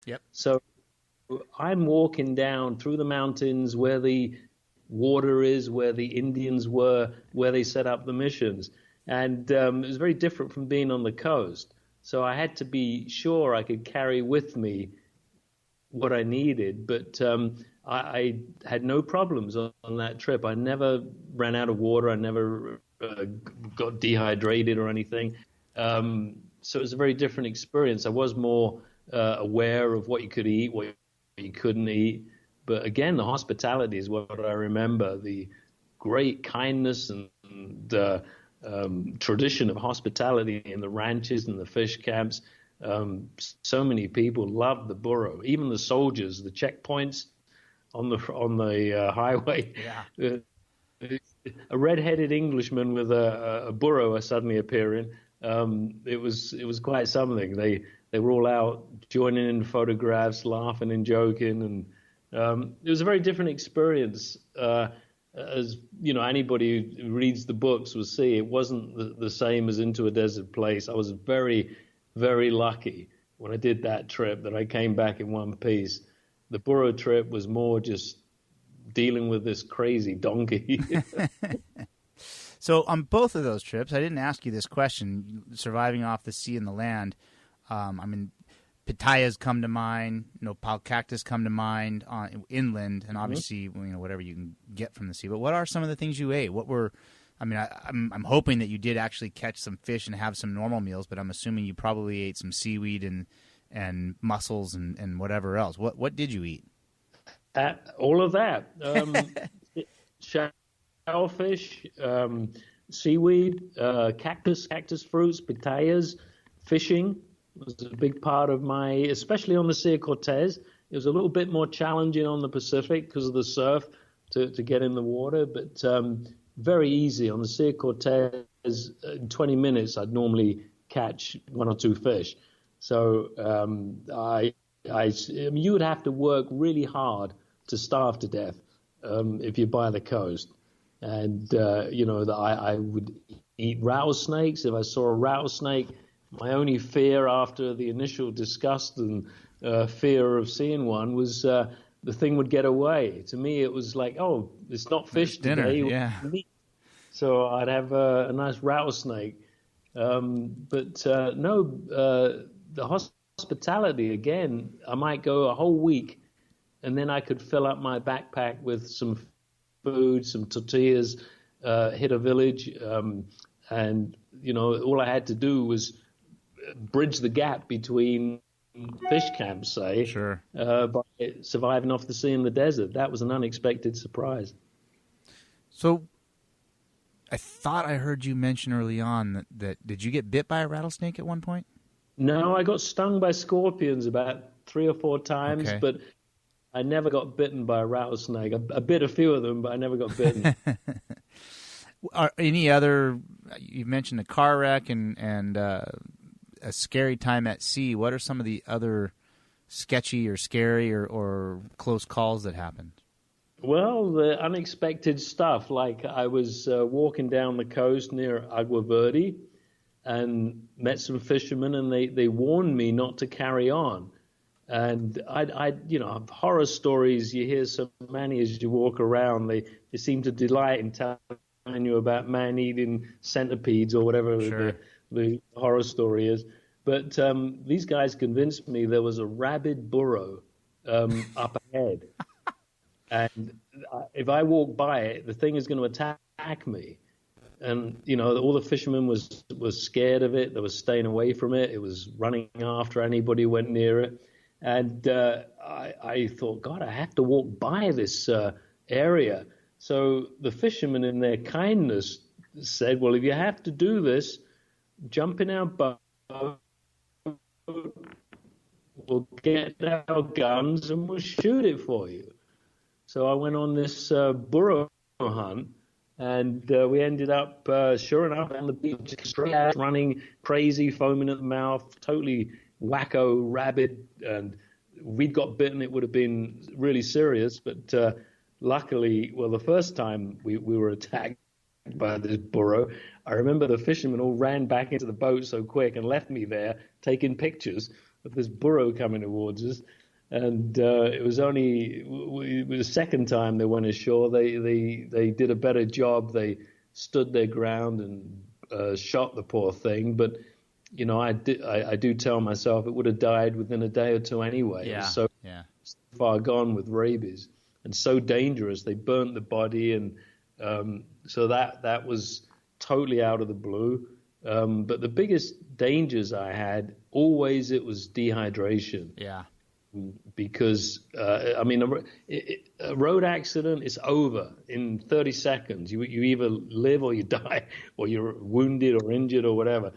Yep. So I'm walking down through the mountains where the water is, where the Indians were, where they set up the missions. And it was very different from being on the coast. So I had to be sure I could carry with me what I needed. But I had no problems on that trip. I never ran out of water. I never got dehydrated or anything. So it was a very different experience. I was more aware of what you could eat, what you couldn't eat. But again, the hospitality is what I remember, the great kindness and tradition of hospitality in the ranches and the fish camps. So many people loved the burro, even the soldiers, the checkpoints on the highway. Yeah. A red-headed Englishman with a burro suddenly appearing. It was quite something. They were all out joining in photographs, laughing and joking, and it was a very different experience. As you know, anybody who reads the books will see it wasn't the same as Into a Desert Place. I was very, very lucky when I did that trip that I came back in one piece. The burro trip was more just dealing with this crazy donkey. So on both of those trips, I didn't ask you this question, surviving off the sea and the land. I mean, pitayas come to mind, nopal cactus come to mind inland, and obviously, whatever you can get from the sea. But what are some of the things you ate? I'm hoping that you did actually catch some fish and have some normal meals, but I'm assuming you probably ate some seaweed and mussels and whatever else. What did you eat? All of that. Shellfish, seaweed, cactus fruits, pitayas, fishing was a big part of especially on the Sea of Cortez. It was a little bit more challenging on the Pacific because of the surf to get in the water, but very easy. On the Sea of Cortez, in 20 minutes, I'd normally catch one or two fish. So you would have to work really hard to starve to death if you're by the coast. And, I would eat rattlesnakes. If I saw a rattlesnake, my only fear after the initial disgust and fear of seeing one was the thing would get away. To me, it was like, oh, it's not fish today. Yeah. So I'd have a nice rattlesnake. The hospitality, again, I might go a whole week, and then I could fill up my backpack with some food, some tortillas, hit a village, and, all I had to do was bridge the gap between fish camps, say, sure, by surviving off the sea in the desert. That was an unexpected surprise. So I thought I heard you mention early on that did you get bit by a rattlesnake at one point? No, I got stung by scorpions about 3 or 4 times, but I never got bitten by a rattlesnake. I bit a few of them, but I never got bitten. Are any other, you mentioned a car wreck and a scary time at sea. What are some of the other sketchy or scary or close calls that happened? Well, the unexpected stuff, like I was walking down the coast near Agua Verde and met some fishermen, and they warned me not to carry on. And I horror stories, you hear so many as you walk around. They seem to delight in telling you about man-eating centipedes or whatever sure. the horror story is. But these guys convinced me there was a rabid burro up ahead. And if I walk by it, the thing is going to attack me. And, all the fishermen was scared of it. They were staying away from it. It was running after anybody who went near it. And I thought, God, I have to walk by this area. So the fishermen, in their kindness, said, well, if you have to do this, jump in our boat, we'll get our guns, and we'll shoot it for you. So I went on this burro hunt, and we ended up, sure enough, on the beach, straight out, running crazy, foaming at the mouth, totally wacko, rabid, and if we'd got bitten, it would have been really serious. But luckily, well, the first time we were attacked by this burro, I remember the fishermen all ran back into the boat so quick and left me there taking pictures. of this burro coming towards us. And it was only the second time they went ashore. They did a better job. They stood their ground and shot the poor thing. But I do tell myself it would have died within a day or two anyway. Yeah. It was so far gone with rabies and so dangerous. They burnt the body, and so that was totally out of the blue. But the biggest dangers I had always it was dehydration. Yeah. Because a road accident is over in 30 seconds. You either live or you die, or you're wounded or injured or whatever.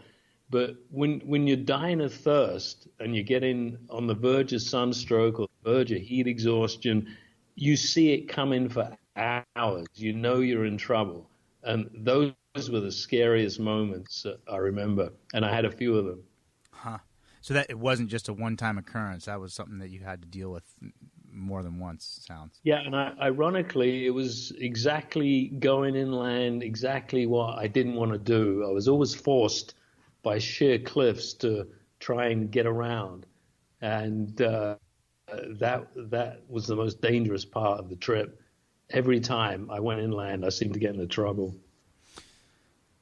But when you're dying of thirst and you're getting on the verge of sunstroke or the verge of heat exhaustion, you see it coming for hours. You know you're in trouble, and those were the scariest moments I remember, and I had a few of them. Huh. So that it wasn't just a one-time occurrence. That was something that you had to deal with more than once, sounds. Yeah, and ironically, it was exactly going inland, exactly what I didn't want to do. I was always forced by sheer cliffs to try and get around. And that was the most dangerous part of the trip. Every time I went inland, I seemed to get into trouble.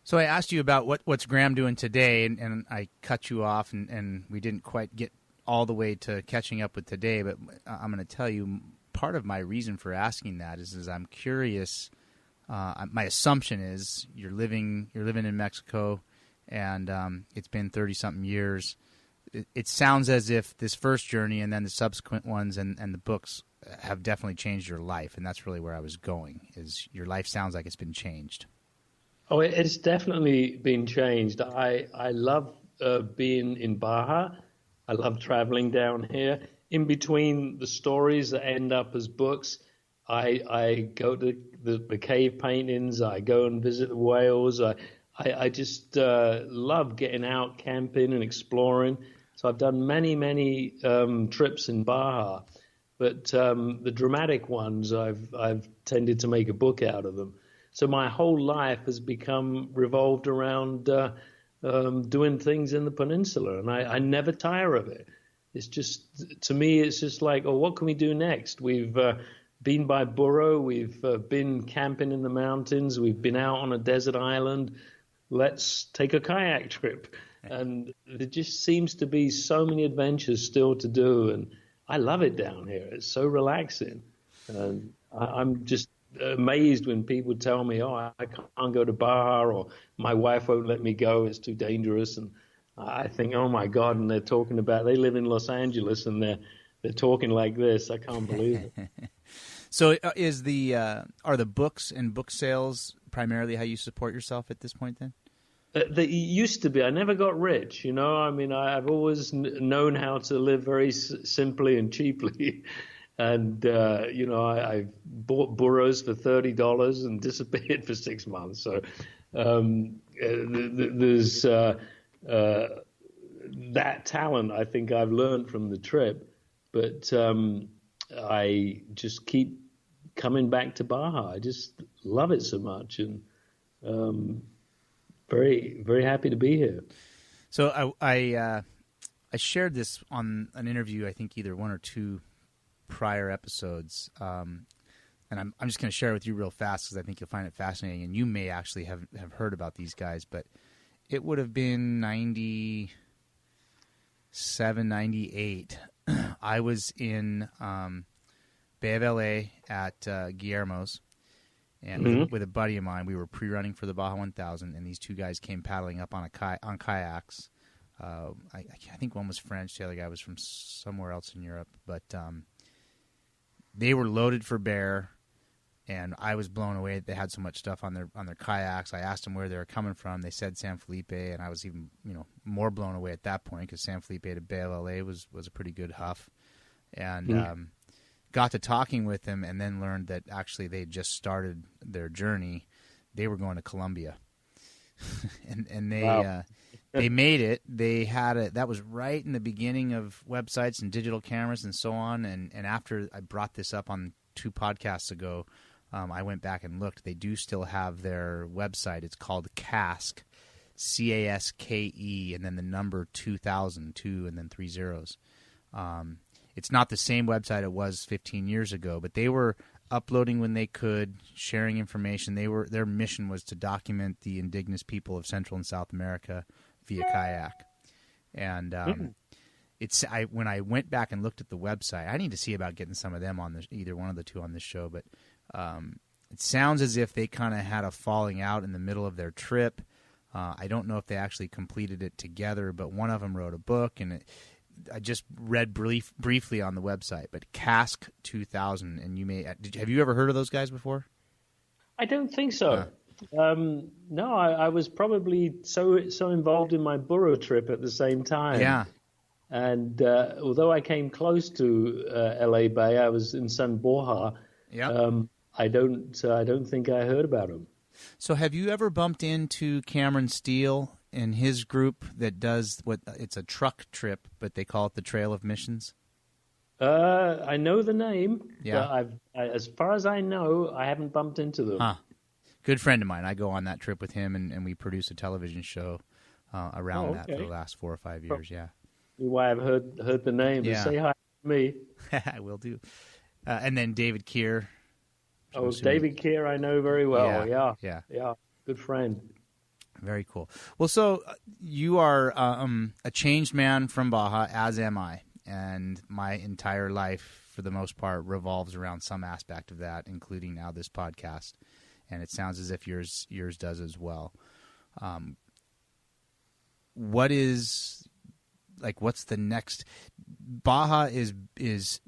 So I asked you about what's Graham doing today, and I cut you off, and we didn't quite get all the way to catching up with today. But I'm going to tell you part of my reason for asking that is I'm curious. My assumption is you're living in Mexico, and it's been 30-something years. It sounds as if this first journey and then the subsequent ones and the books have definitely changed your life, and that's really where I was going. Is your life sounds like it's been changed. Oh, it's definitely been changed. I love being in Baja. I love traveling down here. In between the stories that end up as books, I go to the cave paintings. I go and visit the whales. I just love getting out, camping and exploring. So I've done many trips in Baja, but the dramatic ones I've tended to make a book out of them. So my whole life has become revolved around doing things in the peninsula, and I never tire of it. It's just, to me, it's just like, oh, what can we do next? We've been by burro, we've been camping in the mountains, we've been out on a desert island. Let's take a kayak trip. And there just seems to be so many adventures still to do, and I love it down here. It's so relaxing. And I'm just amazed when people tell me, oh, I can't go to Baja, or my wife won't let me go, it's too dangerous. And I think, oh my God, and they're talking about, they live in Los Angeles and they're talking like this. I can't believe it. So are the books and book sales primarily how you support yourself at this point then? They used to be. I never got rich, I mean, I've always known how to live very simply and cheaply. And, I bought burros for $30 and disappeared for 6 months. So there's that talent I think I've learned from the trip. But I just keep coming back to Baja. I just love it so much, and very, very happy to be here. So I shared this on an interview, I think either one or two prior episodes, and I'm just going to share it with you real fast because I think you'll find it fascinating, and you may actually have heard about these guys, but it would have been 97, 98. I was in Bay of LA at Guillermo's, and with a buddy of mine, we were pre-running for the Baja 1000, and these two guys came paddling up on kayaks. I think one was French, the other guy was from somewhere else in Europe, but they were loaded for bear, and I was blown away. They had so much stuff on their kayaks. I asked them where they were coming from. They said San Felipe, and I was even more blown away at that point because San Felipe to Bay of LA was a pretty good huff. And got to talking with them, and then learned that actually they just started their journey. They were going to Colombia, and they. Wow. They made it. They had it. That was right in the beginning of websites and digital cameras and so on. And after I brought this up on 2 podcasts ago, I went back and looked. They do still have their website. It's called Cask, CASKE, and then the number 2000, and then 3 zeros. It's not the same website it was 15 years ago, but they were uploading when they could, sharing information. Their mission was to document the indigenous people of Central and South America via kayak. And when I went back and looked at the website, I need to see about getting some of them on either one of the two on this show. But it sounds as if they kind of had a falling out in the middle of their trip. I don't know if they actually completed it together, but one of them wrote a book, and I just read briefly on the website. But Cask 2000, and have you ever heard of those guys before? I don't think so. No, I was probably so involved in my burro trip at the same time. Yeah. And although I came close to LA Bay, I was in San Borja. Yeah. I don't think I heard about them. So have you ever bumped into Cameron Steele and his group that does it's a truck trip, but they call it the Trail of Missions? I know the name. Yeah. But as far as I know, I haven't bumped into them. Huh. Good friend of mine. I go on that trip with him, and we produce a television show around that for the last 4 or 5 years. Yeah. Why I've heard the name. Yeah. Say hi to me. I will do. And then David Keir. David Keir, I know very well. Yeah. Good friend. Very cool. Well, so you are a changed man from Baja, as am I, and my entire life, for the most part, revolves around some aspect of that, including now this podcast. And it sounds as if yours does as well. What's the next? Baja is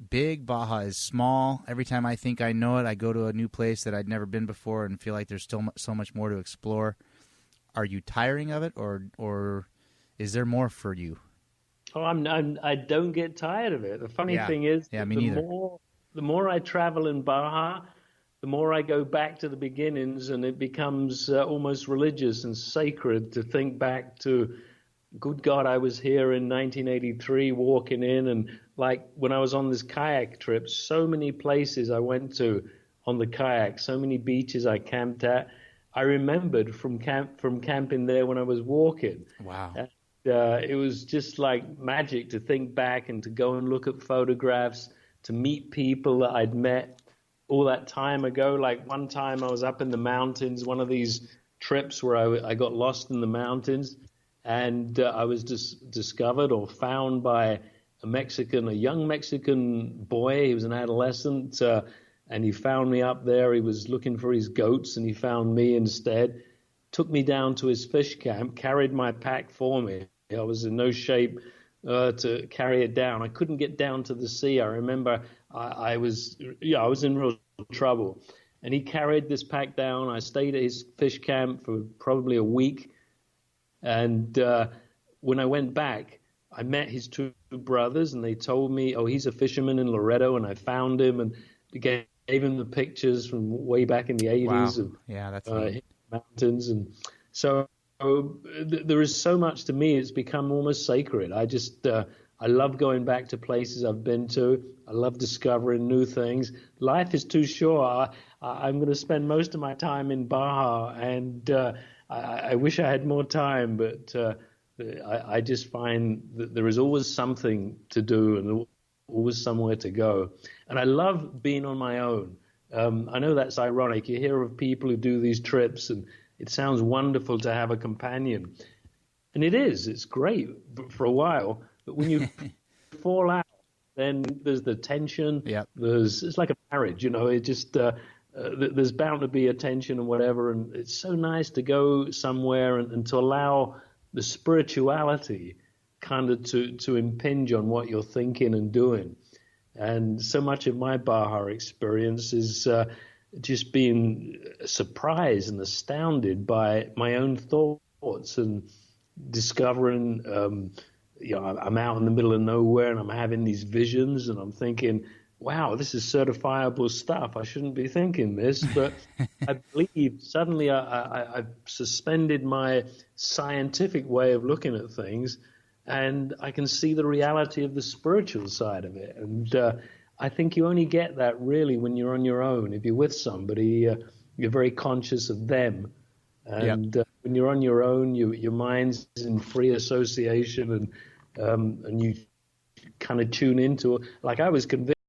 big. Baja is small. Every time I think I know it, I go to a new place that I'd never been before and feel like there's still so much more to explore. Are you tiring of it, or is there more for you? Oh, I don't get tired of it. The funny thing is, me neither. The more I travel in Baja, the more I go back to the beginnings, and it becomes almost religious and sacred to think back to, good God, I was here in 1983 walking in, and like when I was on this kayak trip, so many places I went to on the kayak, so many beaches I camped at. I remembered from camping there when I was walking. Wow. And, it was just like magic to think back and to go and look at photographs, to meet people that I'd met all that time ago. Like one time I was up in the mountains, one of these trips where I got lost in the mountains, and I was discovered or found by a young Mexican boy. He was an adolescent, and he found me up there. He was looking for his goats, and he found me instead. Took me down to his fish camp, carried my pack for me. I was in no shape to carry it down. I couldn't get down to the sea. I remember I was in real trouble. And he carried this pack down. I stayed at his fish camp for probably a week. And when I went back, I met his two brothers, and they told me, he's a fisherman in Loreto, and I found him and gave him the pictures from way back in the 80s of that's mountains. And so there is so much to me. It's become almost sacred. I love going back to places I've been to. I love discovering new things. Life is too short. I'm going to spend most of my time in Baja, and I wish I had more time, but I just find that there is always something to do and always somewhere to go. And I love being on my own. I know that's ironic. You hear of people who do these trips, and it sounds wonderful to have a companion. And it is. It's great for a while. But when you fall out, then there's the tension. Yep. It's like a marriage, It just there's bound to be a tension and whatever. And it's so nice to go somewhere and to allow the spirituality kind of to impinge on what you're thinking and doing. And so much of my Baja experience is just being surprised and astounded by my own thoughts and discovering, I'm out in the middle of nowhere and I'm having these visions and I'm thinking, wow, this is certifiable stuff. I shouldn't be thinking this, but I believe suddenly I've suspended my scientific way of looking at things, and I can see the reality of the spiritual side of it. And I think you only get that really when you're on your own. If you're with somebody, you're very conscious of them. And when you're on your own, your mind's in free association, and you kind of tune into it. Like I was convinced